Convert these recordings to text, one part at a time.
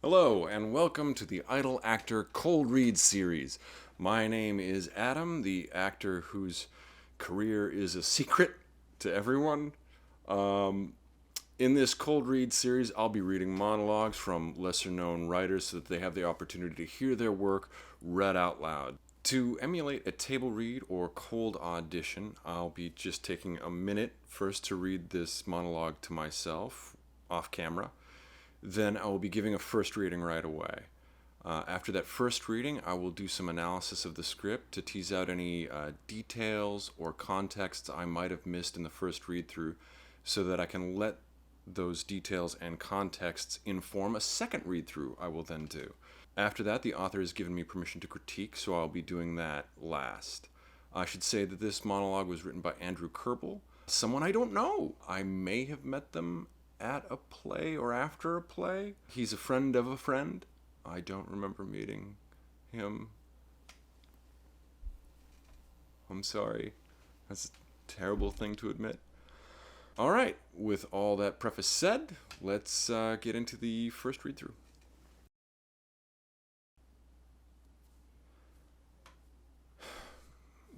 Hello, and welcome to the Idle Actor Cold Read series. My name is Adam, the actor whose career is a secret to everyone. In this Cold Read series, I'll be reading monologues from lesser known writers so that they have the opportunity to hear their work read out loud. To emulate a table read or cold audition, I'll be just taking a minute first to read this monologue to myself off camera. Then I will be giving a first reading right away. After that first reading, I will do some analysis of the script to tease out any details or contexts I might have missed in the first read through so that I can let those details and contexts inform a second read through I will then do. After that, the author has given me permission to critique, so I'll be doing that last. I should say that this monologue was written by Andrew Kerbel, someone I don't know. I may have met them at a play or after a play. He's a friend of a friend. I don't remember meeting him. I'm sorry. That's a terrible thing to admit. All right, with all that preface said, let's get into the first read through.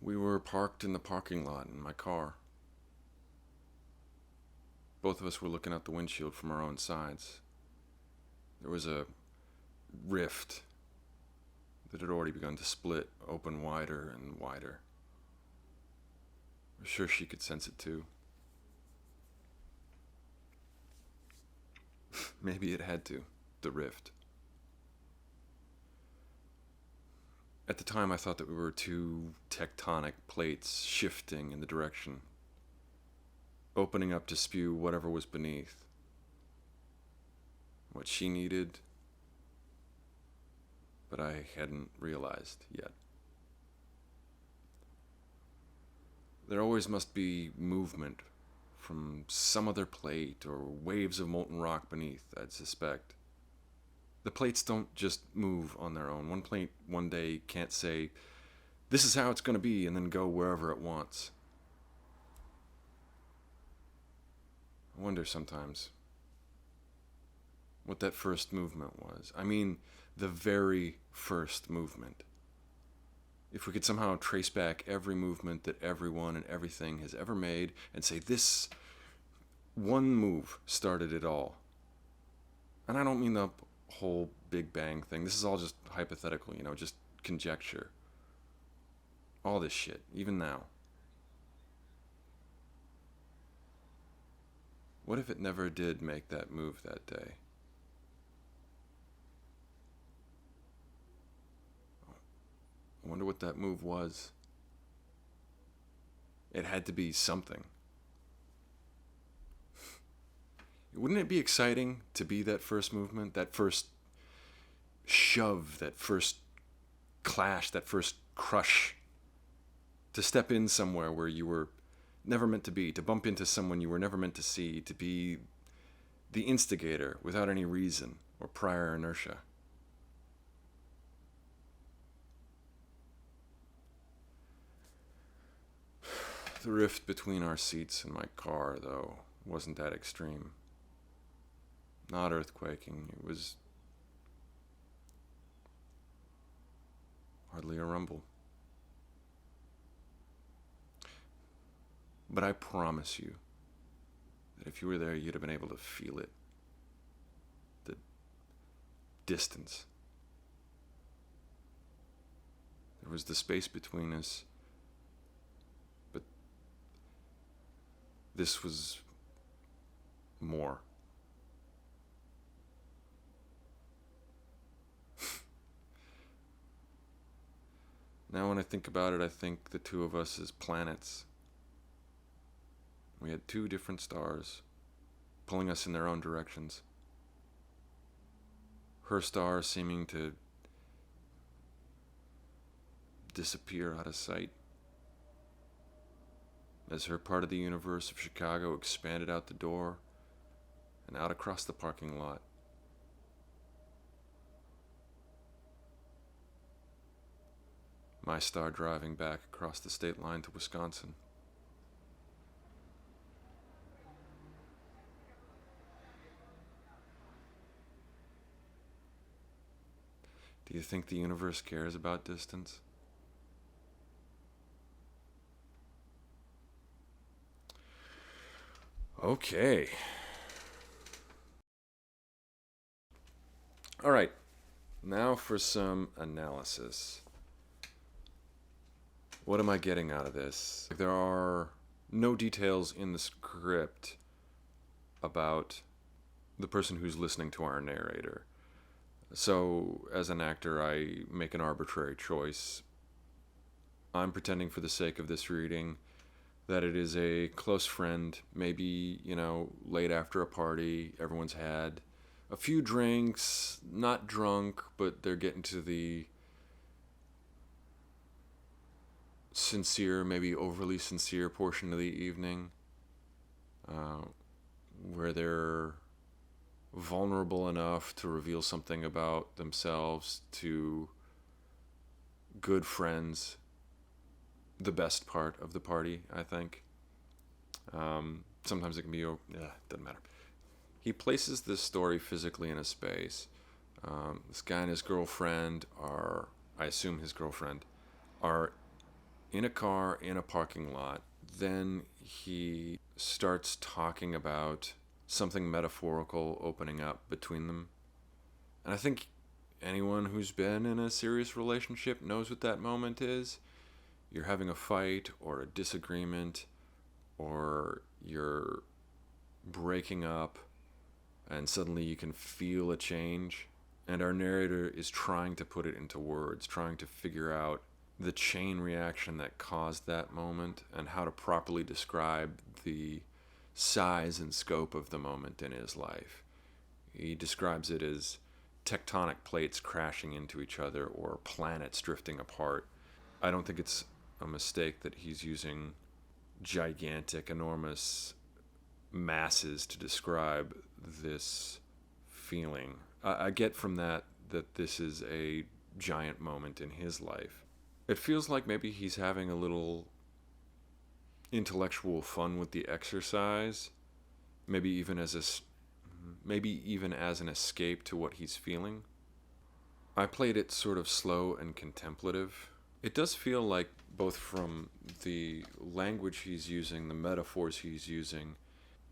We were parked in the parking lot in my car. Both of us were looking out the windshield from our own sides. There was a rift that had already begun to split open wider and wider. I'm sure she could sense it too. Maybe it had to, the rift. At the time, I thought that we were two tectonic plates shifting in the direction, opening up to spew whatever was beneath. What she needed, but I hadn't realized yet. There always must be movement from some other plate or waves of molten rock beneath, I'd suspect. The plates don't just move on their own. One plate one day can't say, "This is how it's going to be," and then go wherever it wants. I wonder sometimes what that first movement was. I mean, the very first movement. If we could somehow trace back every movement that everyone and everything has ever made and say this one move started it all. And I don't mean the whole Big Bang thing. This is all just hypothetical, just conjecture. All this shit, even now. What if it never did make that move that day? I wonder what that move was. It had to be something. Wouldn't it be exciting to be that first movement, that first shove, that first clash, that first crush? To step in somewhere where you were never meant to be, to bump into someone you were never meant to see, to be the instigator without any reason or prior inertia. The rift between our seats in my car, though, wasn't that extreme. Not earthquaking. It was hardly a rumble. But I promise you that if you were there, you'd have been able to feel it. The distance. There was the space between us, but this was more. Now when I think about it, I think the two of us as planets. We had two different stars, pulling us in their own directions. Her star seeming to disappear out of sight as her part of the universe of Chicago expanded out the door and out across the parking lot. My star driving back across the state line to Wisconsin. Do you think the universe cares about distance? Okay. All right. Now for some analysis. What am I getting out of this? There are no details in the script about the person who's listening to our narrator. So, as an actor, I make an arbitrary choice. I'm pretending for the sake of this reading that it is a close friend, maybe, late after a party, everyone's had a few drinks, not drunk, but they're getting to the sincere, maybe overly sincere portion of the evening, where they're vulnerable enough to reveal something about themselves to good friends, the best part of the party, I think. Sometimes it can be, doesn't matter. He places this story physically in a space. This guy and his girlfriend are, I assume his girlfriend, are in a car in a parking lot. Then he starts talking about something metaphorical opening up between them. And I think anyone who's been in a serious relationship knows what that moment is. You're having a fight or a disagreement, or you're breaking up, and suddenly you can feel a change. And our narrator is trying to put it into words, trying to figure out the chain reaction that caused that moment and how to properly describe the size and scope of the moment in his life. He describes it as tectonic plates crashing into each other or planets drifting apart. I don't think it's a mistake that he's using gigantic, enormous masses to describe this feeling. I get from that this is a giant moment in his life. It feels like maybe he's having a little intellectual fun with the exercise, maybe even as an escape to what he's feeling. I played it sort of slow and contemplative. It does feel like, both from the language he's using, the metaphors he's using,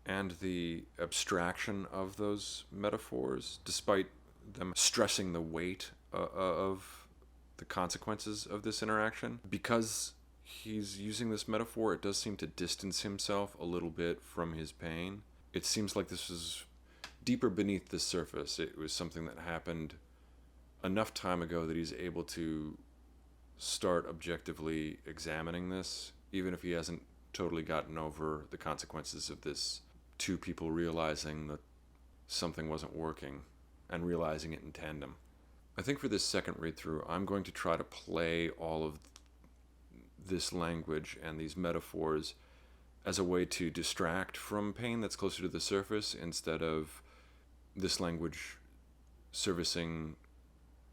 and the abstraction of those metaphors, despite them stressing the weight of the consequences of this interaction. Because he's using this metaphor, it does seem to distance himself a little bit from his pain. It seems like this is deeper beneath the surface. It was something that happened enough time ago that he's able to start objectively examining this, even if he hasn't totally gotten over the consequences of this. Two people realizing that something wasn't working and realizing it in tandem. I think for this second read through, I'm going to try to play all of this language and these metaphors as a way to distract from pain that's closer to the surface, instead of this language servicing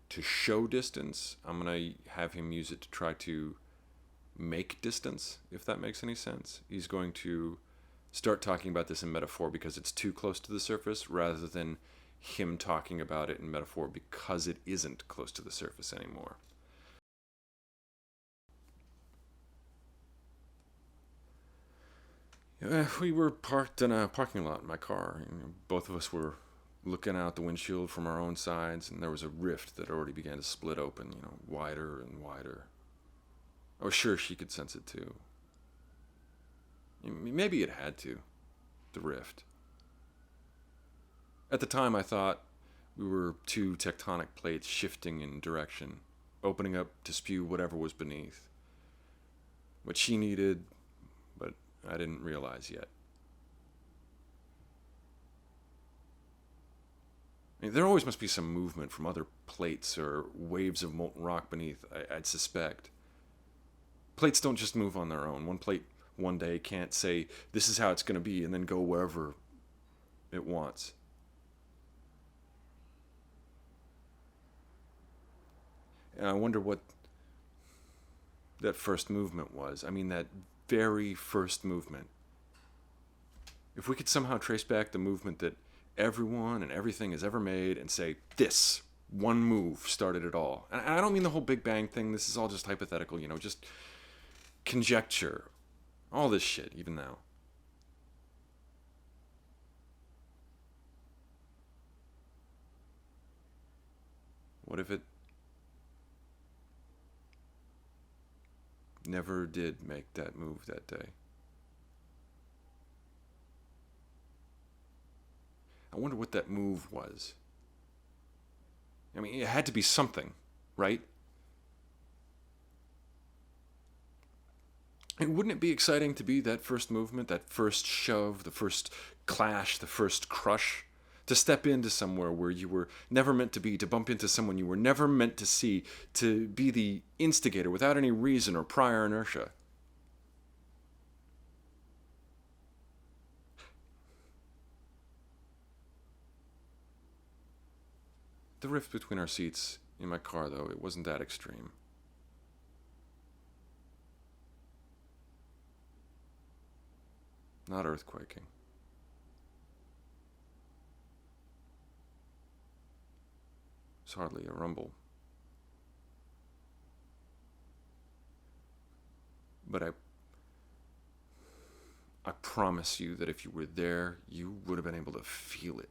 to show distance. I'm going to have him use it to try to make distance, if that makes any sense. He's going to start talking about this in metaphor because it's too close to the surface, rather than him talking about it in metaphor because it isn't close to the surface anymore. We were parked in a parking lot in my car. Both of us were looking out the windshield from our own sides, and there was a rift that already began to split open, wider and wider. I was sure she could sense it too. Maybe it had to, the rift. At the time, I thought we were two tectonic plates shifting in direction, opening up to spew whatever was beneath. What she needed, but I didn't realize yet. There always must be some movement from other plates or waves of molten rock beneath, I'd suspect. Plates don't just move on their own. One plate one day can't say, this is how it's going to be, and then go wherever it wants. And I wonder what that first movement was. That very first movement. If we could somehow trace back the movement that everyone and everything has ever made and say, this one move started it all. And I don't mean the whole Big Bang thing. This is all just hypothetical, just conjecture. All this shit, even now. What if it never did make that move that day? I wonder what that move was. I mean, it had to be something, right? And wouldn't it be exciting to be that first movement, that first shove, the first clash, the first crush? To step into somewhere where you were never meant to be, to bump into someone you were never meant to see, to be the instigator without any reason or prior inertia. The rift between our seats in my car, though, it wasn't that extreme. Not earthquaking. It's hardly a rumble. But I promise you that if you were there, you would have been able to feel it.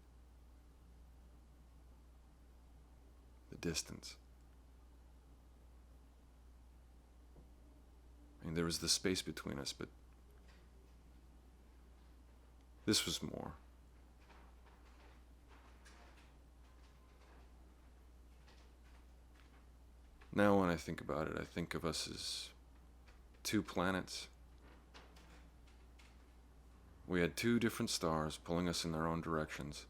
The distance. I mean, there was the space between us, but this was more. Now, when I think about it, I think of us as two planets. We had two different stars pulling us in their own directions.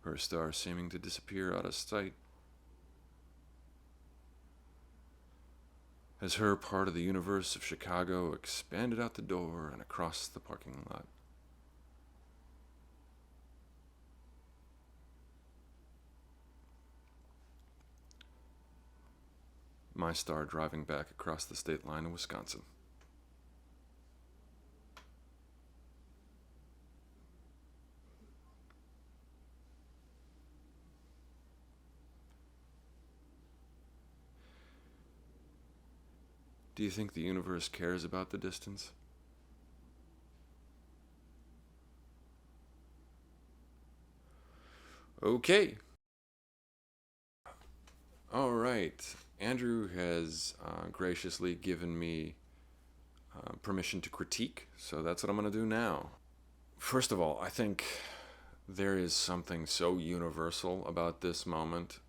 Her star seeming to disappear out of sight, as her part of the universe of Chicago expanded out the door and across the parking lot. My star driving back across the state line of Wisconsin. Do you think the universe cares about the distance? Okay. All right. Andrew has graciously given me permission to critique, so that's what I'm going to do now. First of all, I think there is something so universal about this moment.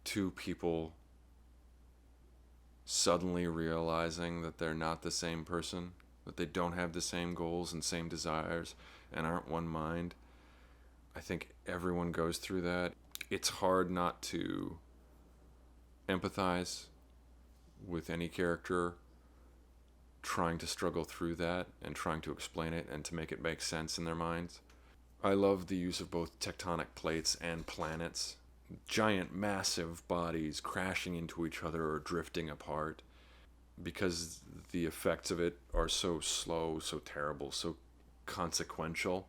Two people suddenly realizing that they're not the same person, that they don't have the same goals and same desires, and aren't one mind. I think everyone goes through that. It's hard not to empathize with any character trying to struggle through that and trying to explain it and to make it make sense in their minds. I love the use of both tectonic plates and planets, giant, massive bodies crashing into each other or drifting apart, because the effects of it are so slow, so terrible, so consequential.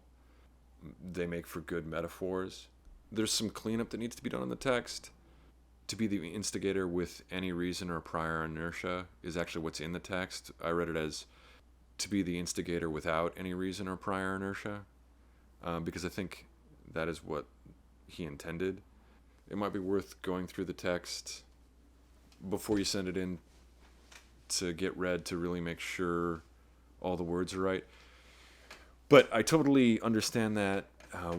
They make for good metaphors. There's some cleanup that needs to be done in the text. To be the instigator with any reason or prior inertia is actually what's in the text. I read it as to be the instigator without any reason or prior inertia, because I think that is what he intended. It might be worth going through the text before you send it in to get read to really make sure all the words are right. But I totally understand that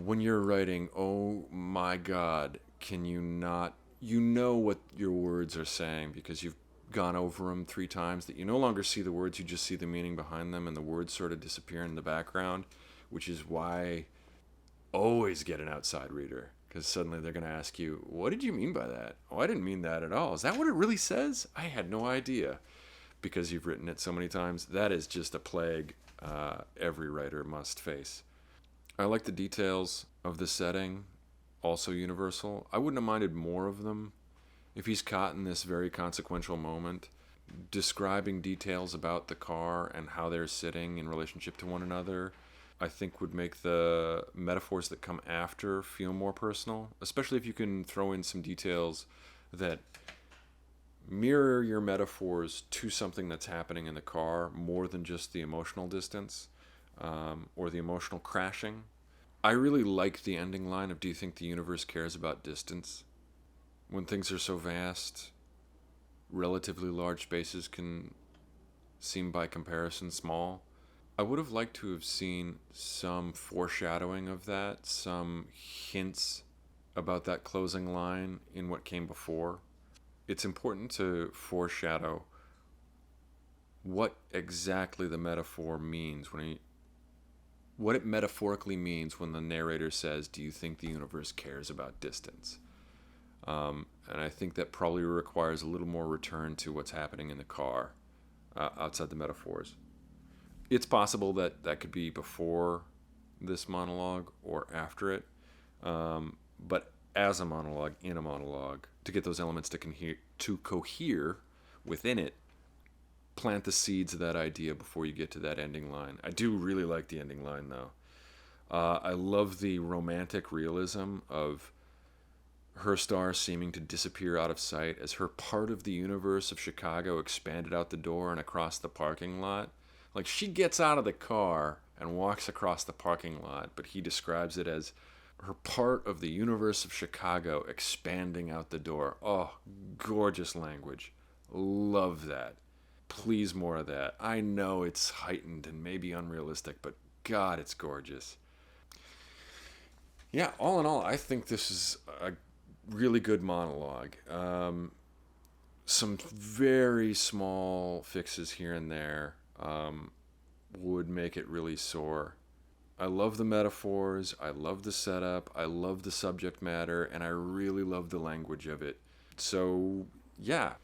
when you're writing, oh my God, can you not? You know what your words are saying because you've gone over them 3 times, that you no longer see the words, you just see the meaning behind them, and the words sort of disappear in the background, which is why always get an outside reader, because suddenly they're going to ask you, what did you mean by that? Oh, I didn't mean that at all. Is that what it really says? I had no idea, because you've written it so many times. That is just a plague every writer must face. I like the details of the setting, also universal. I wouldn't have minded more of them. If he's caught in this very consequential moment, describing details about the car and how they're sitting in relationship to one another, I think would make the metaphors that come after feel more personal, especially if you can throw in some details that mirror your metaphors to something that's happening in the car more than just the emotional distance, or the emotional crashing. I really like the ending line of "Do you think the universe cares about distance?" When things are so vast, relatively large spaces can seem by comparison small. I would have liked to have seen some foreshadowing of that, some hints about that closing line in what came before. It's important to foreshadow what exactly the metaphor means what it metaphorically means when the narrator says, "Do you think the universe cares about distance?" And I think that probably requires a little more return to what's happening in the car, outside the metaphors. It's possible that that could be before this monologue or after it, but as a monologue, in a monologue, to get those elements to cohere within it, plant the seeds of that idea before you get to that ending line. I do really like the ending line, though. I love the romantic realism of her star seeming to disappear out of sight as her part of the universe of Chicago expanded out the door and across the parking lot. Like, she gets out of the car and walks across the parking lot, but he describes it as her part of the universe of Chicago expanding out the door. Oh, gorgeous language. Love that. Please, more of that. I know it's heightened and maybe unrealistic, but God, it's gorgeous. Yeah, all in all, I think this is a really good monologue. Some very small fixes here and there would make it really soar. I love the metaphors, I love the setup, I love the subject matter, and I really love the language of it. So, yeah.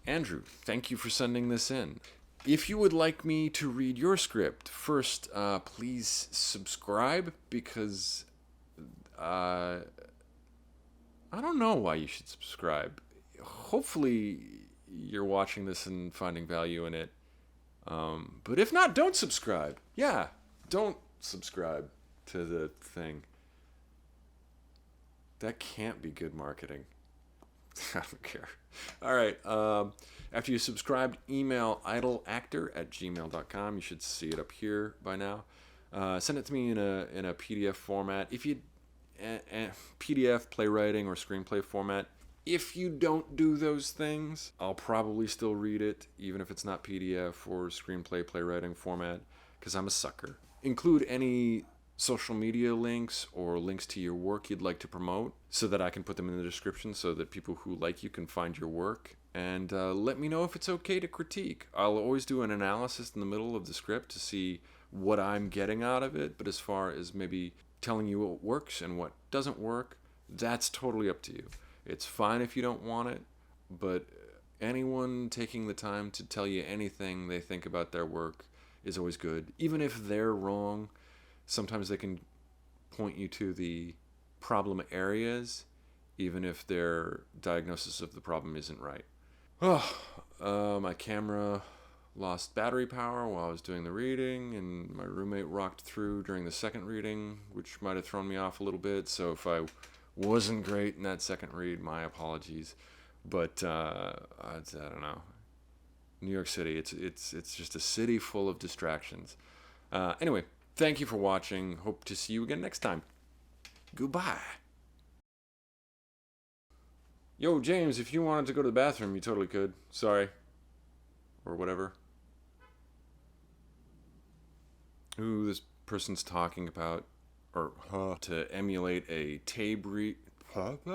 Andrew, thank you for sending this in. If you would like me to read your script, first, please subscribe, because I don't know why you should subscribe. Hopefully, you're watching this and finding value in it. But if not, don't subscribe. Yeah, don't subscribe to the thing. That can't be good marketing. I don't care. All right. After you subscribed, email idleactor@gmail.com. You should see it up here by now. Send it to me in a PDF format. If you PDF, playwriting, or screenplay format. If you don't do those things, I'll probably still read it, even if it's not PDF or screenplay, playwriting format, because I'm a sucker. Include any social media links or links to your work you'd like to promote so that I can put them in the description so that people who like you can find your work. And let me know if it's okay to critique. I'll always do an analysis in the middle of the script to see what I'm getting out of it, but as far as maybe telling you what works and what doesn't work, that's totally up to you. It's fine if you don't want it, but anyone taking the time to tell you anything they think about their work is always good. Even if they're wrong, sometimes they can point you to the problem areas, even if their diagnosis of the problem isn't right. My camera lost battery power while I was doing the reading, and my roommate rocked through during the second reading, which might have thrown me off a little bit. So if I wasn't great in that second read, my apologies. But I don't know. New York City, it's just a city full of distractions. Anyway, thank you for watching. Hope to see you again next time. Goodbye. Yo, James, if you wanted to go to the bathroom, you totally could. Sorry. Or whatever. Who this person's talking about, or to emulate a tape to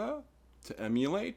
emulate